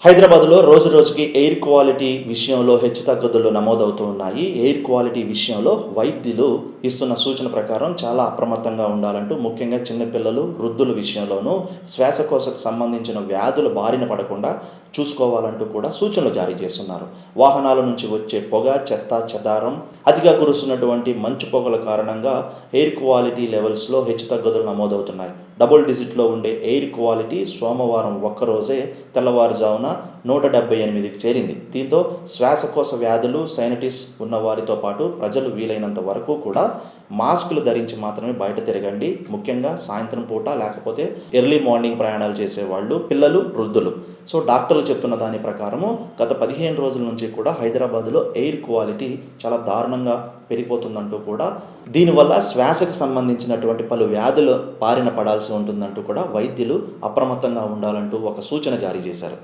హైదరాబాద్‌లో రోజురోజుకి air quality విషయంలో హెచ్చుతగ్గులు నమోదవుతూ ఉన్నాయి. ఎయిర్ క్వాలిటీ విషయంలో వైద్యులు ఇస్తున్న సూచన ప్రకారం చాలా అప్రమత్తంగా ఉండాలంటూ ముఖ్యంగా చిన్న పిల్లలు, వృద్ధుల విషయంలోనూ శ్వాసకోశకు సంబంధించిన వ్యాధుల బారిన పడకుండా చూసుకోవాలంటూ కూడా సూచనలు జారీ చేస్తున్నారు. వాహనాల నుంచి వచ్చే పొగ, చెత్త, చెదారం, అతిగా కురుస్తున్నటువంటి మంచు పొగల కారణంగా ఎయిర్ క్వాలిటీ లెవెల్స్‌లో హెచ్చుతగ్గులు నమోదవుతున్నాయి. డబుల్ డిజిట్‌లో ఉండే ఎయిర్ క్వాలిటీ సోమవారం ఒక్కరోజే తెల్లవారుజామున 178కి చేరింది. దీంతో శ్వాసకోశ వ్యాధులు, సైనటిస్ ఉన్నవారితో పాటు ప్రజలు వీలైనంత వరకు కూడా మాస్కులు ధరించి మాత్రమే బయట తిరగండి. ముఖ్యంగా సాయంత్రం పూట లేకపోతే ఎర్లీ మార్నింగ్ ప్రయాణాలు చేసేవాళ్ళు, పిల్లలు, వృద్ధులు. సో డాక్టర్లు చెప్తున్న దాని ప్రకారము గత 15 రోజుల నుంచి కూడా హైదరాబాద్‌లో ఎయిర్ క్వాలిటీ చాలా దారుణంగా పెరిగిపోతుందంటూ కూడా, దీనివల్ల శ్వాసకు సంబంధించినటువంటి పలు వ్యాధులు బారిన పడాల్సి ఉంటుందంటూ కూడా వైద్యులు అప్రమత్తంగా ఉండాలంటూ ఒక సూచన జారీ చేశారు.